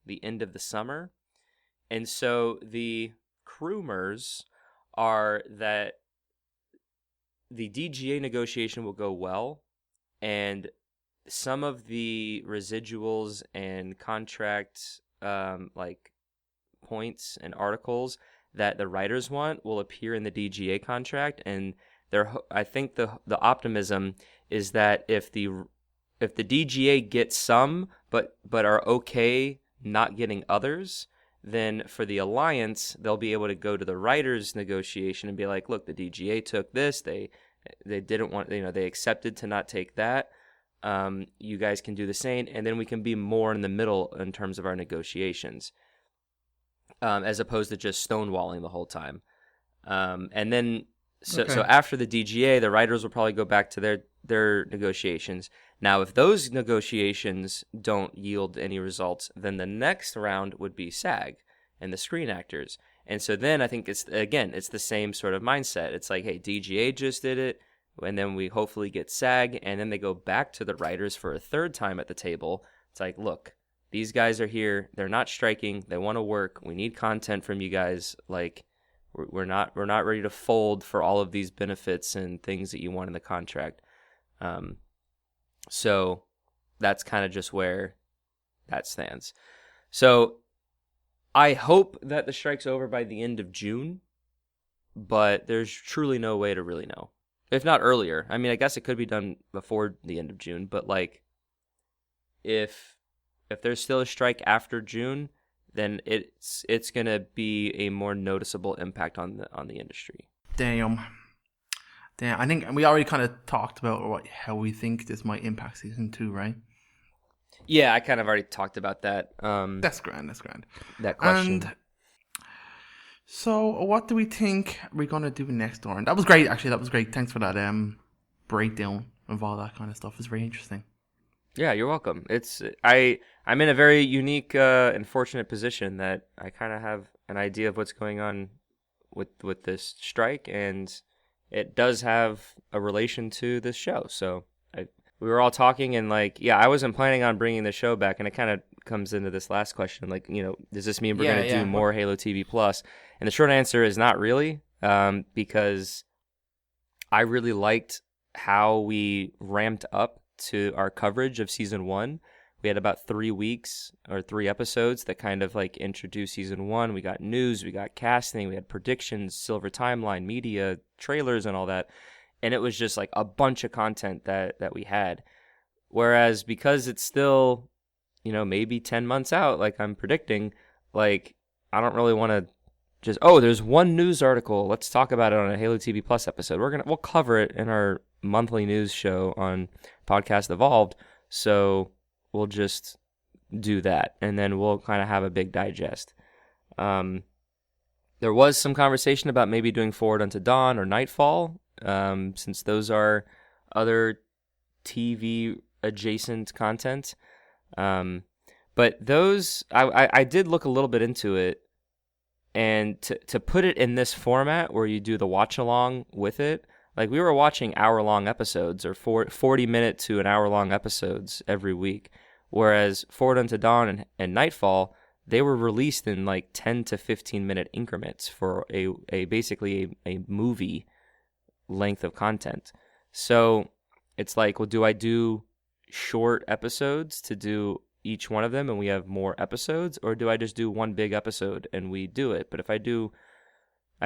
the end of the summer. And so the rumors are that the DGA negotiation will go well, and some of the residuals and contract like points and articles that the writers want will appear in the DGA contract. And I think the optimism is that if the DGA gets some but are okay not getting others, then for the Alliance they'll be able to go to the writers negotiation and be like, look, the DGA took this, they didn't want, they accepted to not take that, you guys can do the same, and then we can be more in the middle in terms of our negotiations, as opposed to just stonewalling the whole time. And then so after the DGA, the writers will probably go back to their negotiations. Now, if those negotiations don't yield any results, then the next round would be SAG and the Screen Actors. And so then I think it's the same sort of mindset. It's like, hey, DGA just did it, and then we hopefully get SAG, and then they go back to the writers for a third time at the table. It's like, look, these guys are here. They're not striking. They want to work. We need content from you guys. Like, we're not ready to fold for all of these benefits and things that you want in the contract. So that's kind of just where that stands. So I hope that the strike's over by the end of June, but there's truly no way to really know. If not earlier. I mean, I guess it could be done before the end of June, but like if there's still a strike after June, then it's going to be a more noticeable impact on the industry. Damn. I think we already kind of talked about how we think this might impact season 2, right? Yeah, I kind of already talked about that. That's grand. That question. And so, what do we think we're gonna do next, Oran? That was great, actually. That was great. Thanks for that breakdown of all that kind of stuff. It's very interesting. Yeah, you're welcome. I'm in a very unique and fortunate position that I kind of have an idea of what's going on with this strike, and it does have a relation to this show. So we were all talking, and like, yeah, I wasn't planning on bringing the show back, and it kind of comes into this last question, like, you know, does this mean we're going to do more Halo TV Plus? And the short answer is not really, because I really liked how we ramped up to our coverage of season 1. We had about 3 weeks or 3 episodes that kind of like introduced season 1. We got news, we got casting, we had predictions, silver timeline, media, trailers, and all that. And it was just like a bunch of content that we had. Whereas because it's still, you know, maybe 10 months out, like I'm predicting, like I don't really want to just, there's one news article, let's talk about it on a Halo TV Plus episode. We'll cover it in our monthly news show on Podcast Evolved. So we'll just do that, and then we'll kind of have a big digest. There was some conversation about maybe doing Forward Unto Dawn or Nightfall, since those are other TV adjacent content. But those, I did look a little bit into it, and to put it in this format where you do the watch along with it, like we were watching hour-long episodes or 40-minute to an hour-long episodes every week, whereas Forward Unto Dawn and Nightfall, they were released in like 10 to 15-minute increments for basically a movie length of content. So it's like, well, do I do short episodes to do each one of them and we have more episodes, or do I just do one big episode and we do it? But if I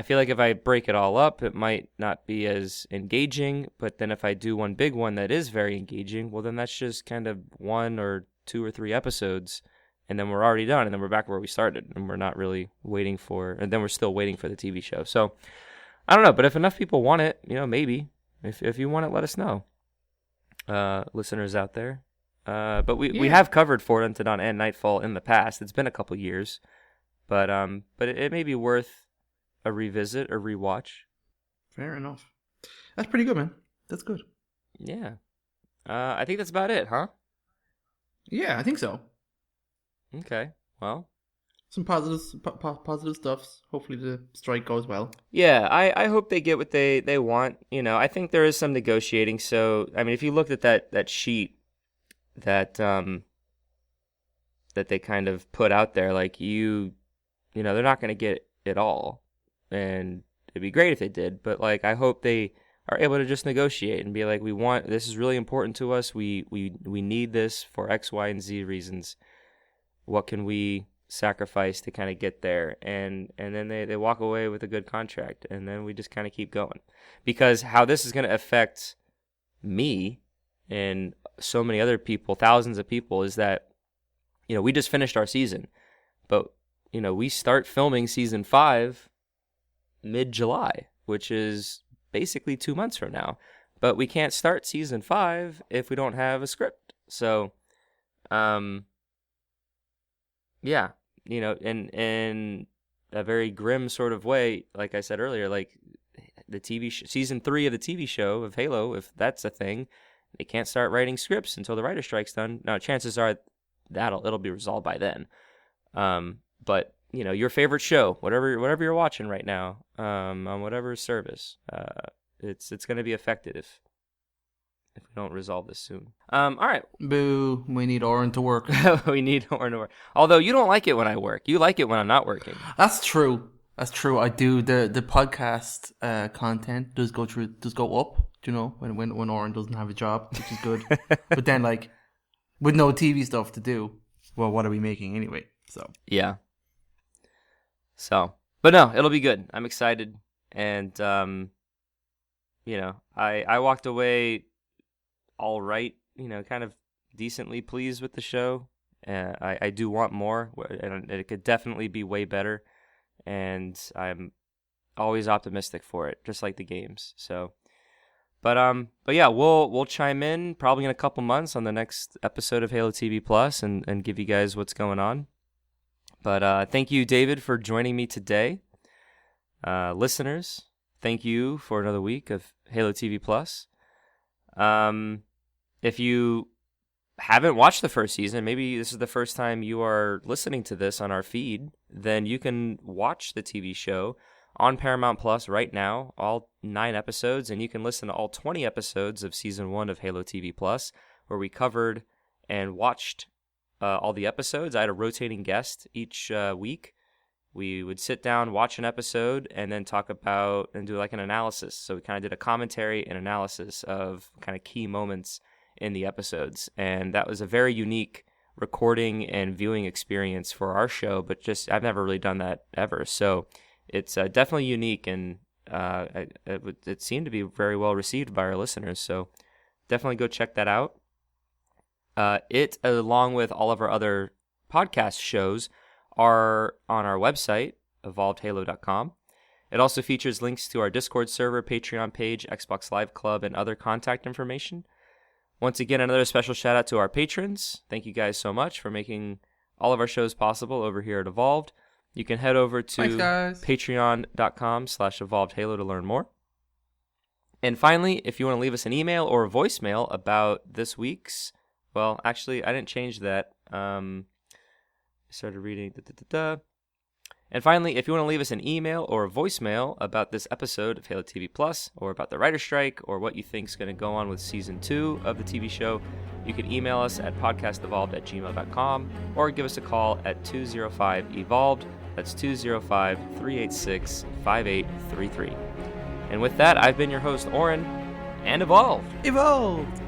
feel like if I break it all up, it might not be as engaging. But then if I do one big one that is very engaging, well, then that's just kind of 1 or 2 or 3 episodes, and then we're already done, and then we're back where we started, and we're not really waiting for, and then we're still waiting for the TV show. So I don't know, but if enough people want it, you know, maybe. If you want it, let us know, listeners out there. But we have covered Forward Unto Dawn and Nightfall in the past. It's been a couple years, but it may be worth a revisit or rewatch. Fair enough. That's pretty good, man. That's good. Yeah. I think that's about it, huh? Yeah, I think so. Okay. Well, some positive stuff. Hopefully the strike goes well. Yeah, I hope they get what they want. You know, I think there is some negotiating. So, I mean, if you looked at that sheet that they kind of put out there, like you know, they're not going to get it all. And it'd be great if they did, but like I hope they are able to just negotiate and be like, this is really important to us. We need this for X, Y, and Z reasons. What can we sacrifice to kind of get there? And then they walk away with a good contract, and then we just kind of keep going. Because how this is going to affect me and so many other people, thousands of people, is that, you know, we just finished our season, but you know, we start filming season 5 mid-July, which is basically 2 months from now. But we can't start season 5 if we don't have a script. So, yeah, you know, in a very grim sort of way, like I said earlier, like the season 3 of the TV show of Halo, if that's a thing, they can't start writing scripts until the writer strike's done. Now, chances are it'll be resolved by then. But your favorite show, whatever you're watching right now, on whatever service, it's going to be affected if we don't resolve this soon. All right. Boo, we need Oran to work. We need Oran to work. Although you don't like it when I work. You like it when I'm not working. That's true. I do. The podcast content does go up, when Oran doesn't have a job, which is good. But then, like, with no TV stuff to do, well, what are we making anyway? So yeah. So, but no, it'll be good. I'm excited, and I walked away all right. Kind of decently pleased with the show. I do want more, and it could definitely be way better. And I'm always optimistic for it, just like the games. So, but yeah, we'll chime in probably in a couple months on the next episode of Halo TV Plus and give you guys what's going on. But thank you, David, for joining me today. Listeners, thank you for another week of Halo TV Plus. If you haven't watched the first season, maybe this is the first time you are listening to this on our feed, then you can watch the TV show on Paramount Plus right now, all 9 episodes, and you can listen to all 20 episodes of Season 1 of Halo TV Plus, where we covered and watched all the episodes. I had a rotating guest each week. We would sit down, watch an episode, and then talk about and do like an analysis. So we kind of did a commentary and analysis of kind of key moments in the episodes, and that was a very unique recording and viewing experience for our show, but just I've never really done that ever, so it's definitely unique, and it seemed to be very well received by our listeners, so definitely go check that out. It, along with all of our other podcast shows, are on our website, evolvedhalo.com. It also features links to our Discord server, Patreon page, Xbox Live Club, and other contact information. Once again, another special shout out to our patrons. Thank you guys so much for making all of our shows possible over here at Evolved. You can head over to patreon.com/evolvedhalo to learn more. And finally, if you want to leave us an email or a voicemail about this week's, well, actually, I didn't change that. I started reading. And finally, if you want to leave us an email or a voicemail about this episode of Halo TV Plus, or about the writer's strike, or what you think is going to go on with Season 2 of the TV show, you can email us at podcastevolved@gmail.com, or give us a call at 205-EVOLVED. That's 205-386-5833. And with that, I've been your host, Oran, and Evolved! Evolved!